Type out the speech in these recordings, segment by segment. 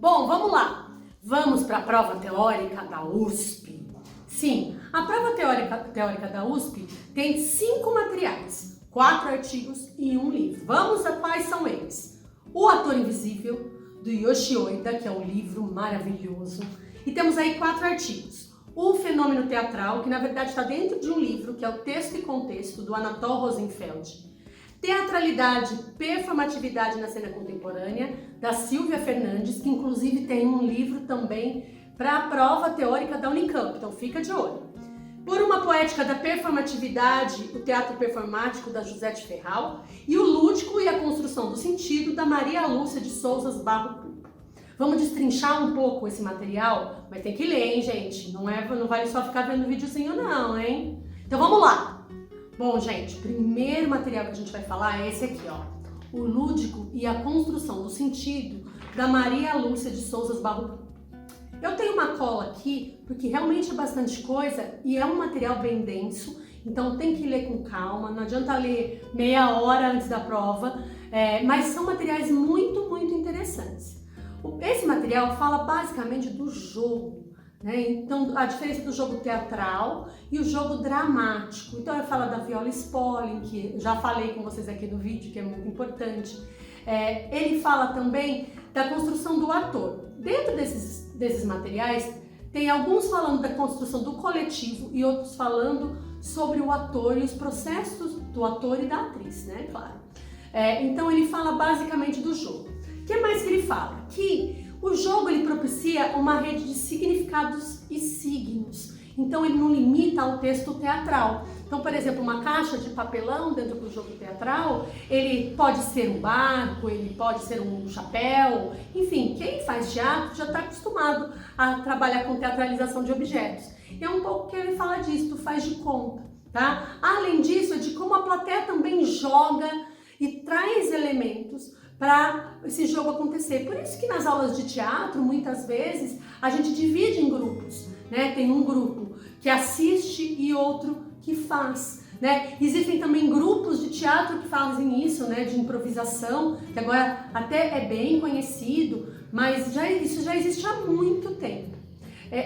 Bom, vamos lá. Vamos para a prova teórica da USP. Sim, a prova teórica da USP tem 5 materiais, 4 artigos e 1 livro. Vamos a quais são eles? O Ator Invisível, do Yoshi Oida, que é um livro maravilhoso. E temos aí 4 artigos. O Fenômeno Teatral, que na verdade está dentro de um livro, que é o Texto e Contexto, do Anatol Rosenfeld. Teatralidade, Performatividade na Cena Contemporânea, da Silvia Fernandes, que inclusive tem um livro também para a prova teórica da Unicamp, então fica de olho. Por uma Poética da Performatividade, o Teatro Performático, da Josete Ferral, e o Lúdico e a Construção do Sentido, da Maria Lúcia de Souza Barro. Vamos destrinchar um pouco esse material, mas tem que ler, hein, gente? Não vale só ficar vendo videozinho não, hein? Então vamos lá! Bom, gente, o primeiro material que a gente vai falar é esse aqui, ó. O Lúdico e a Construção do Sentido, da Maria Lúcia de Souza Barro. Eu tenho uma cola aqui, porque realmente é bastante coisa e é um material bem denso, então tem que ler com calma, não adianta ler meia hora antes da prova, mas são materiais muito interessantes. Esse material fala basicamente do jogo, né? Então, a diferença do jogo teatral e o jogo dramático. Então, eu falo da Viola Spolin, que já falei com vocês aqui no vídeo, que é muito importante. Ele fala também da construção do ator. Dentro desses materiais, tem alguns falando da construção do coletivo e outros falando sobre o ator e os processos do ator e da atriz, né? Claro. Então, ele fala basicamente do jogo. O que mais que ele fala? Que o jogo ele propicia uma rede de significados e signos. Então ele não limita ao texto teatral. Então, por exemplo, uma caixa de papelão dentro do jogo teatral, ele pode ser um barco, ele pode ser um chapéu, enfim, quem faz teatro já está acostumado a trabalhar com teatralização de objetos. E é um pouco que ele fala disso, tu faz de conta, tá? Além disso, é de como a plateia também joga e traz elementos para esse jogo acontecer. Por isso que nas aulas de teatro, muitas vezes, a gente divide em grupos, né? Tem um grupo que assiste e outro que faz, né? Existem também grupos de teatro que fazem isso, né? De improvisação, que agora até é bem conhecido, mas isso já existe há muito tempo.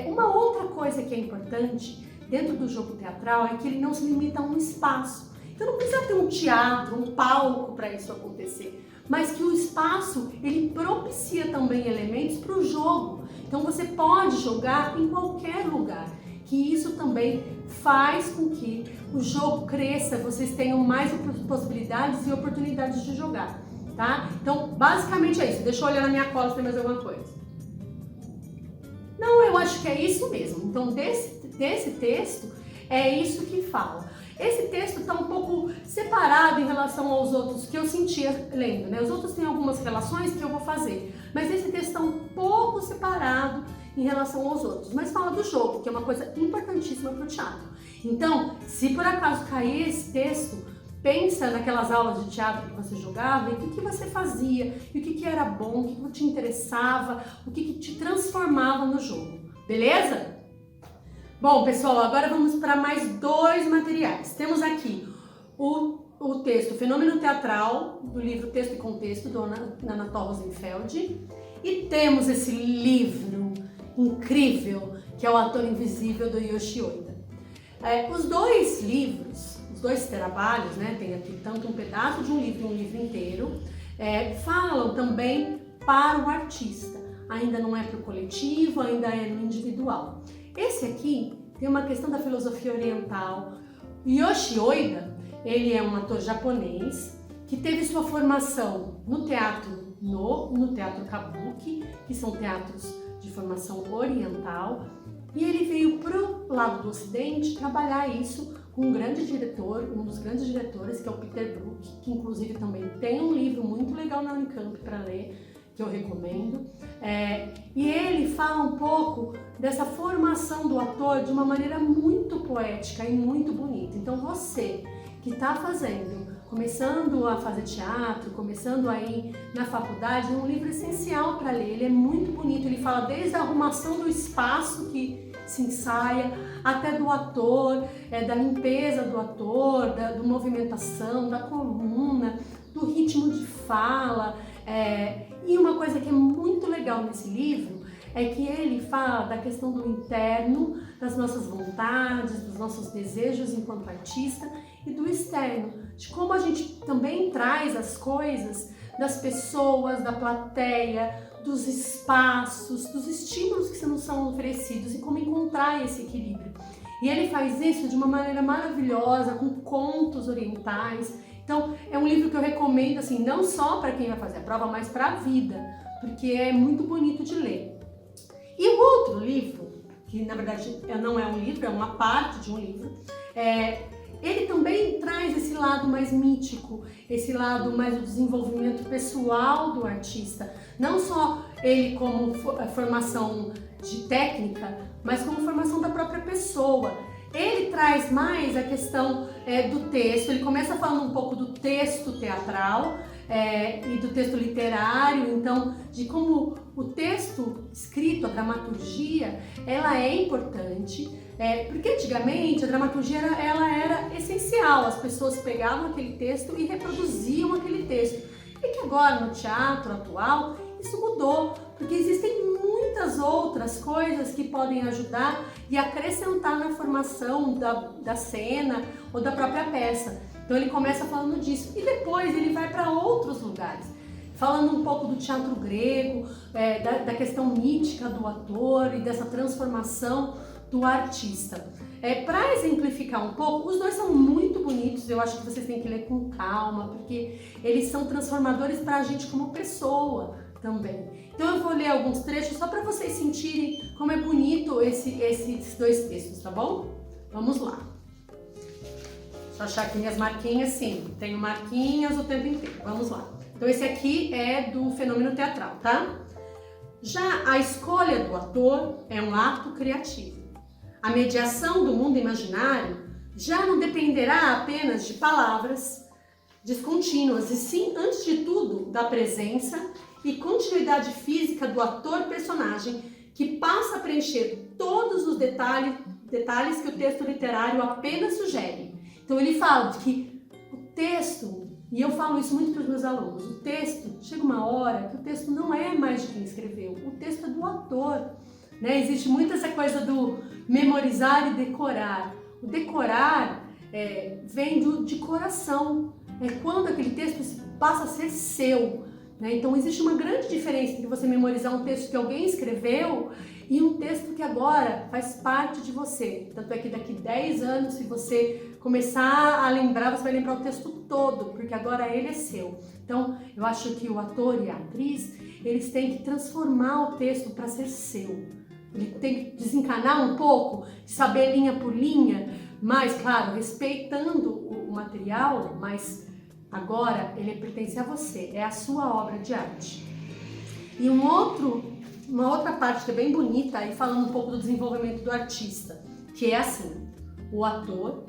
Uma outra coisa que é importante dentro do jogo teatral é que ele não se limita a um espaço. Então não precisa ter um teatro, um palco para isso acontecer, mas que o espaço ele propicia também elementos para o jogo. Então você pode jogar em qualquer lugar, que isso também faz com que o jogo cresça, vocês tenham mais possibilidades e oportunidades de jogar, tá? Então basicamente é isso. Deixa eu olhar na minha cola se tem mais alguma coisa. Não, eu acho que é isso mesmo. Então desse texto é isso que fala. Esse texto está um pouco separado em relação aos outros que eu sentia lendo, né? Os outros têm algumas relações que eu vou fazer, mas esse texto está um pouco separado em relação aos outros. Mas fala do jogo, que é uma coisa importantíssima para o teatro. Então, se por acaso cair esse texto, pensa naquelas aulas de teatro que você jogava e o que você fazia, e o que era bom, o que te interessava, o que te transformava no jogo. Beleza? Bom, pessoal, agora vamos para mais 2 materiais. Temos aqui o texto Fenômeno Teatral, do livro Texto e Contexto, do Anatol Rosenfeld. E temos esse livro incrível, que é o Ator Invisível, do Yoshi Oida. Os 2 livros, os 2 trabalhos, né, tem aqui tanto um pedaço de um livro e um livro inteiro, falam também para o artista. Ainda não é para o coletivo, ainda é no individual. Esse aqui tem uma questão da filosofia oriental. Yoshi Oida, ele é um ator japonês que teve sua formação no teatro no teatro Kabuki, que são teatros de formação oriental, e ele veio para o lado do ocidente trabalhar isso com um grande diretor, um dos grandes diretores, que é o Peter Brook, que inclusive também tem um livro muito legal na Unicamp para ler, que eu recomendo, e ele fala um pouco dessa formação do ator de uma maneira muito poética e muito bonita. Então você que está começando a fazer teatro, começando aí na faculdade, é um livro essencial para ler, ele é muito bonito, ele fala desde a arrumação do espaço que se ensaia, até do ator, da limpeza do ator, da movimentação, da coluna, do ritmo de fala, e uma coisa que é muito legal legal nesse livro é que ele fala da questão do interno, das nossas vontades, dos nossos desejos enquanto artista e do externo, de como a gente também traz as coisas das pessoas, da plateia, dos espaços, dos estímulos que nos são oferecidos e como encontrar esse equilíbrio. E ele faz isso de uma maneira maravilhosa, com contos orientais. Então, é um livro que eu recomendo, assim, não só para quem vai fazer a prova, mas para a vida, porque é muito bonito de ler. E o outro livro, que na verdade não é um livro, é uma parte de um livro, ele também traz esse lado mais mítico, esse lado mais do desenvolvimento pessoal do artista. Não só ele como formação de técnica, mas como formação da própria pessoa. Ele traz mais a questão do texto, ele começa falando um pouco do texto teatral e do texto literário, então de como o texto escrito, a dramaturgia, ela é importante, porque antigamente a dramaturgia ela era essencial, as pessoas pegavam aquele texto e reproduziam aquele texto, e que agora no teatro atual isso mudou, porque existem muitas outras coisas que podem ajudar e acrescentar na formação da cena ou da própria peça. Então ele começa falando disso e depois ele vai para outros lugares, falando um pouco do teatro grego, da questão mítica do ator e dessa transformação do artista. Para exemplificar um pouco, os dois são muito bonitos, eu acho que vocês têm que ler com calma, porque eles são transformadores para a gente como pessoa também. Então eu vou ler alguns trechos só para vocês sentirem como é bonito esses dois textos, tá bom? Vamos lá. Deixa eu achar aqui minhas marquinhas, sim, tenho marquinhas o tempo inteiro, vamos lá. Então esse aqui é do fenômeno teatral, tá? Já a escolha do ator é um ato criativo. A mediação do mundo imaginário já não dependerá apenas de palavras descontínuas, e sim, antes de tudo, da presença e continuidade física do ator-personagem, que passa a preencher todos os detalhes que o texto literário apenas sugere. Então ele fala de que o texto, e eu falo isso muito para os meus alunos, o texto, chega uma hora que o texto não é mais de quem escreveu, o texto é do ator. Né? Existe muito essa coisa do memorizar e decorar. O decorar vem de coração, é quando aquele texto passa a ser seu. Né? Então existe uma grande diferença entre você memorizar um texto que alguém escreveu e um texto que agora faz parte de você. Tanto é que daqui 10 anos, se você começar a lembrar, você vai lembrar o texto todo, porque agora ele é seu. Então eu acho que o ator e a atriz, eles têm que transformar o texto para ser seu. Ele tem que desencanar um pouco, saber linha por linha, mas, claro, respeitando o material, mas agora ele pertence a você, é a sua obra de arte. E uma outra parte que é bem bonita, aí falando um pouco do desenvolvimento do artista, que é assim: o ator,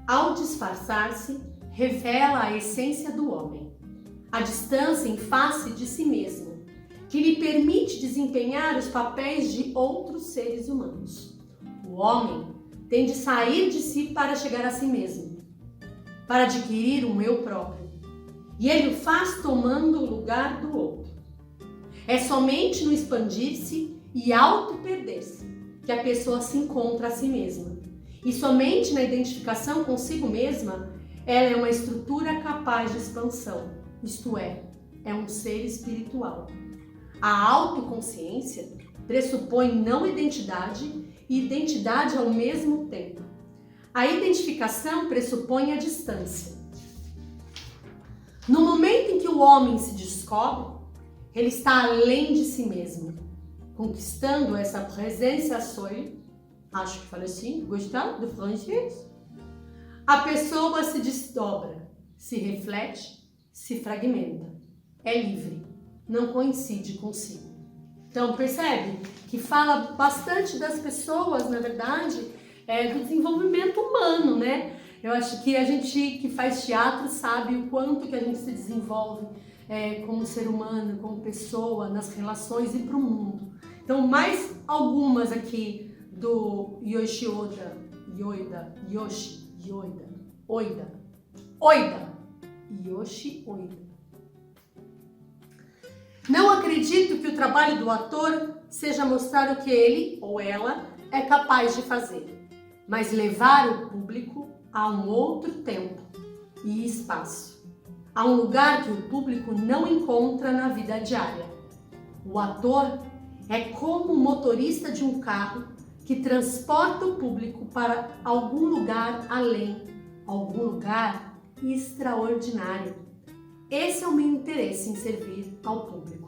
ao disfarçar-se, revela a essência do homem, a distância em face de si mesmo, que lhe permite desempenhar os papéis de outros seres humanos. O homem tem de sair de si para chegar a si mesmo, para adquirir um eu próprio, e ele o faz tomando o lugar do outro. É somente no expandir-se e auto-perder-se que a pessoa se encontra a si mesma, e somente na identificação consigo mesma ela é uma estrutura capaz de expansão, isto é um ser espiritual. A autoconsciência pressupõe não identidade e identidade ao mesmo tempo. A identificação pressupõe a distância. No momento em que o homem se descobre, ele está além de si mesmo, conquistando essa presença soi, acho que fala assim, gostou do francês? A pessoa se desdobra, se reflete, se fragmenta, é livre, não coincide consigo. Então percebe que fala bastante das pessoas, na verdade, do desenvolvimento humano, né? Eu acho que a gente que faz teatro sabe o quanto que a gente se desenvolve como ser humano, como pessoa, nas relações e para o mundo. Então mais algumas aqui do Yoshi Oida, Yoshi Oida. Não acredito acredito que o trabalho do ator seja mostrar o que ele ou ela é capaz de fazer, mas levar o público a um outro tempo e espaço, a um lugar que o público não encontra na vida diária. O ator é como o motorista de um carro que transporta o público para algum lugar além, algum lugar extraordinário. Esse é o meu interesse em servir ao público.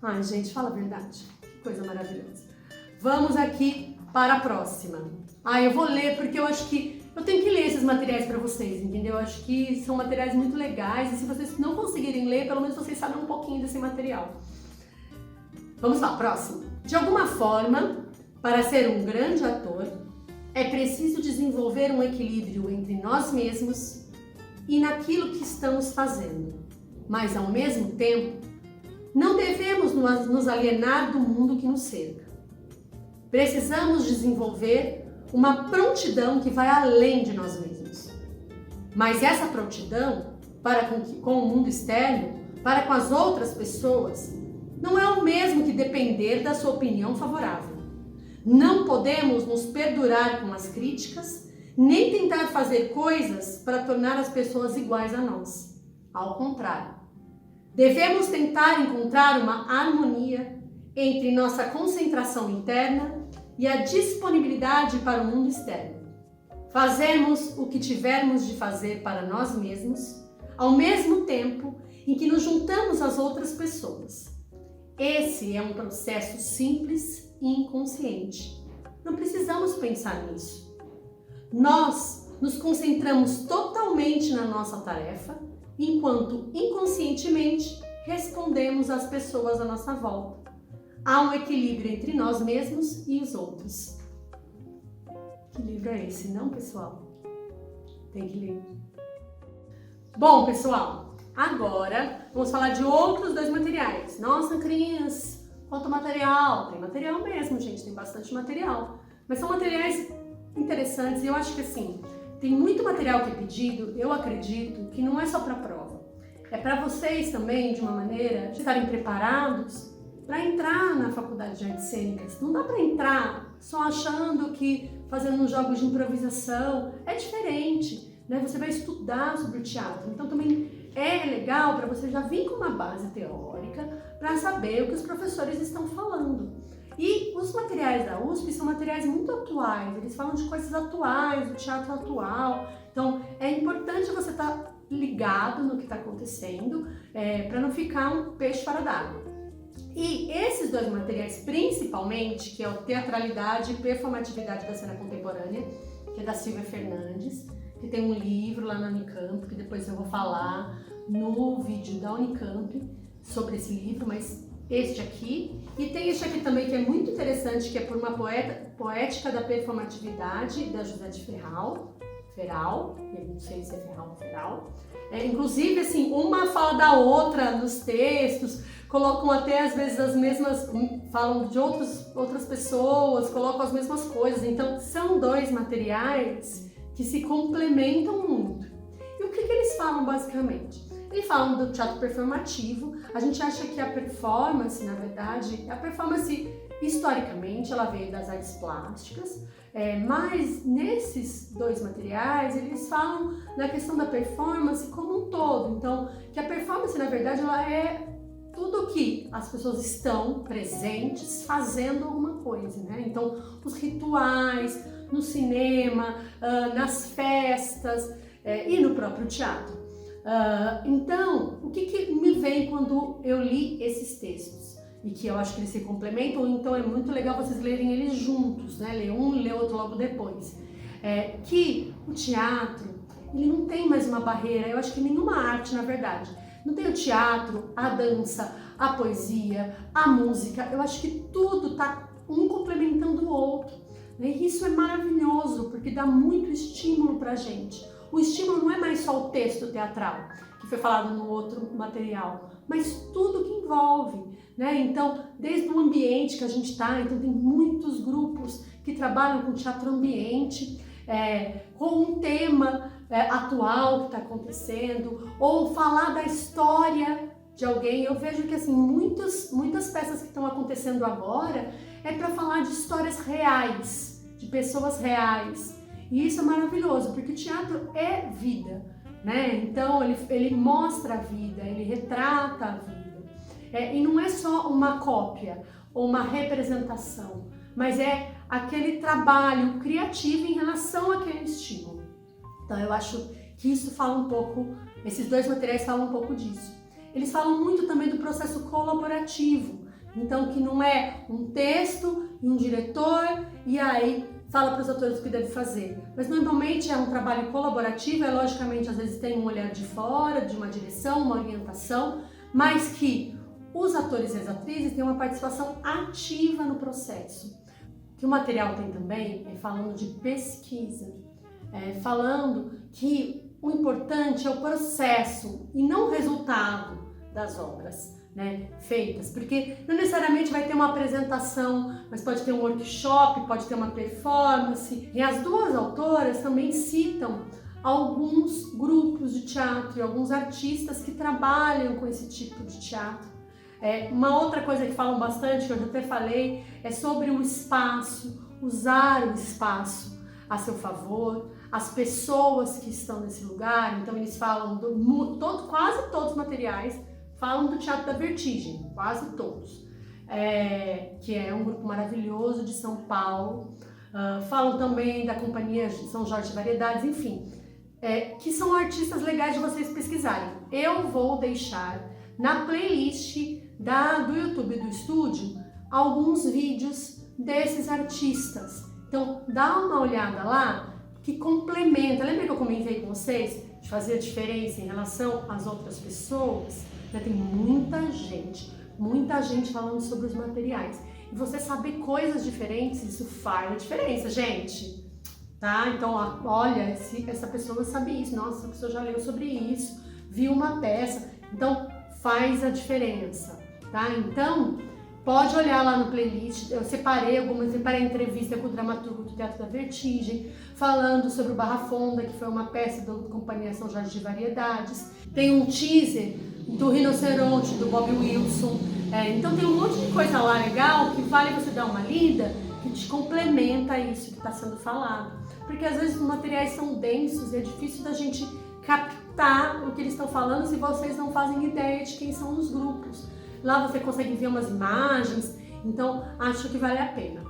Ai, gente, fala a verdade. Que coisa maravilhosa. Vamos aqui para a próxima. Eu vou ler porque eu acho que eu tenho que ler esses materiais para vocês, entendeu? Eu acho que são materiais muito legais e se vocês não conseguirem ler, pelo menos vocês sabem um pouquinho desse material. Vamos lá, próximo. De alguma forma, para ser um grande ator, é preciso desenvolver um equilíbrio entre nós mesmos e naquilo que estamos fazendo. Mas, ao mesmo tempo, não devemos nos alienar do mundo que nos cerca. Precisamos desenvolver uma prontidão que vai além de nós mesmos. Mas essa prontidão para com o mundo externo, para com as outras pessoas, não é o mesmo que depender da sua opinião favorável. Não podemos nos perdurar com as críticas, nem tentar fazer coisas para tornar as pessoas iguais a nós. Ao contrário, devemos tentar encontrar uma harmonia entre nossa concentração interna e a disponibilidade para o mundo externo. Fazemos o que tivermos de fazer para nós mesmos, ao mesmo tempo em que nos juntamos às outras pessoas. Esse é um processo simples e inconsciente. Não precisamos pensar nisso. Nós nos concentramos totalmente na nossa tarefa, enquanto inconscientemente respondemos às pessoas à nossa volta. Há um equilíbrio entre nós mesmos e os outros. Que livro é esse, não, pessoal? Tem que ler. Bom, pessoal, agora vamos falar de outros dois materiais. Nossa, Cris, quanto material! Tem material mesmo, gente, tem bastante material. Mas são materiais interessantes e eu acho que assim, tem muito material que é pedido, eu acredito que não é só para a prova. É para vocês também, de uma maneira, de estarem preparados para entrar na faculdade de artes cênicas. Não dá para entrar só achando que fazendo uns jogos de improvisação é diferente, né? Você vai estudar sobre o teatro, então também é legal para você já vir com uma base teórica para saber o que os professores estão falando. E os materiais da USP são materiais muito atuais, eles falam de coisas atuais, do teatro atual, então é importante você estar ligado no que está acontecendo para não ficar um peixe fora d'água. E esses dois materiais, principalmente, que é o Teatralidade e Performatividade da Cena Contemporânea, que é da Silvia Fernandes, que tem um livro lá na Unicamp, que depois eu vou falar no vídeo da Unicamp sobre esse livro, mas este aqui. E tem este aqui também que é muito interessante, que é por uma poética da performatividade, da José de Feral, eu não sei se é Feral. Inclusive, assim, uma fala da outra nos textos, colocam até às vezes as mesmas, falam de outras pessoas, colocam as mesmas coisas. Então, são dois materiais que se complementam muito. E o que eles falam basicamente? Eles falam do teatro performativo. A gente acha que a performance, na verdade, historicamente, ela veio das artes plásticas, mas nesses dois materiais, eles falam na questão da performance como um todo. Então, que a performance, na verdade, ela é tudo que as pessoas estão presentes fazendo alguma coisa, né? Então, os rituais, no cinema, nas festas e no próprio teatro. Então, o que me vem quando eu li esses textos? E que eu acho que eles se complementam, então é muito legal vocês lerem eles juntos, né? Ler um e ler outro logo depois. Que o teatro, ele não tem mais uma barreira, eu acho que nenhuma arte, na verdade. Não tem o teatro, a dança, a poesia, a música, eu acho que tudo está um complementando o outro. Né? E isso é maravilhoso, porque dá muito estímulo pra gente. O estímulo não é mais só o texto teatral, que foi falado no outro material, mas tudo que envolve, né? Então, desde o ambiente que a gente está, então tem muitos grupos que trabalham com teatro ambiente, com um tema atual que está acontecendo, ou falar da história de alguém. Eu vejo que assim, muitas peças que estão acontecendo agora é para falar de histórias reais, de pessoas reais. E isso é maravilhoso, porque o teatro é vida, né? Então ele mostra a vida, ele retrata a vida. E não é só uma cópia ou uma representação, mas é aquele trabalho criativo em relação àquele estímulo. Então eu acho que isso fala um pouco, esses dois materiais falam um pouco disso. Eles falam muito também do processo colaborativo, então que não é um texto e um diretor e aí fala para os atores o que deve fazer, mas normalmente é um trabalho colaborativo, logicamente às vezes tem um olhar de fora, de uma direção, uma orientação, mas que os atores e as atrizes têm uma participação ativa no processo. O que o material tem também é falando de pesquisa, falando que o importante é o processo e não o resultado das obras, né, feitas, porque não necessariamente vai ter uma apresentação, mas pode ter um workshop, pode ter uma performance. E as duas autoras também citam alguns grupos de teatro e alguns artistas que trabalham com esse tipo de teatro. Uma outra coisa que falam bastante, que eu já até falei, é sobre o espaço, usar o espaço a seu favor, as pessoas que estão nesse lugar. Então eles falam, quase todos os materiais falam do Teatro da Vertigem, quase todos, que é um grupo maravilhoso de São Paulo. Falam também da Companhia de São Jorge de Variedades, enfim, que são artistas legais de vocês pesquisarem. Eu vou deixar na playlist do YouTube do estúdio alguns vídeos desses artistas. Então dá uma olhada lá que complementa. Lembra que eu comentei com vocês de fazer a diferença em relação às outras pessoas? Tem muita gente falando sobre os materiais. E você saber coisas diferentes, isso faz a diferença, gente. Tá? Então, olha, essa pessoa sabe isso, nossa, essa pessoa já leu sobre isso, viu uma peça. Então, faz a diferença, tá? Então, pode olhar lá no playlist, eu separei a entrevista com o dramaturgo do Teatro da Vertigem, falando sobre o Barra Fonda, que foi uma peça da Companhia São Jorge de Variedades. Tem um teaser do Rinoceronte, do Bob Wilson. Então tem um monte de coisa lá legal que vale você dar uma lida, que te complementa isso que está sendo falado. Porque às vezes os materiais são densos e é difícil da gente captar o que eles estão falando se vocês não fazem ideia de quem são os grupos. Lá você consegue ver umas imagens, então acho que vale a pena.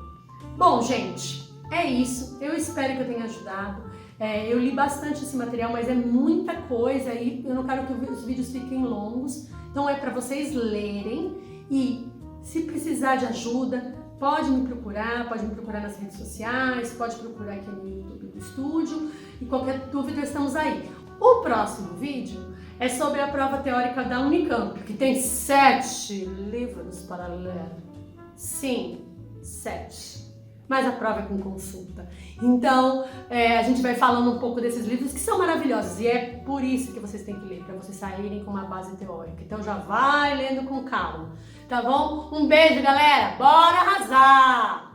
Bom, gente, é isso. Eu espero que eu tenha ajudado. Eu li bastante esse material, mas é muita coisa e eu não quero que os vídeos fiquem longos. Então é para vocês lerem e se precisar de ajuda, pode me procurar nas redes sociais, pode procurar aqui no YouTube do estúdio e qualquer dúvida estamos aí. O próximo vídeo é sobre a prova teórica da Unicamp, que tem 7 livros para ler. Sim, 7. Mas a prova é com consulta. Então, a gente vai falando um pouco desses livros que são maravilhosos. E é por isso que vocês têm que ler, para vocês saírem com uma base teórica. Então já vai lendo com calma, tá bom? Um beijo, galera! Bora arrasar!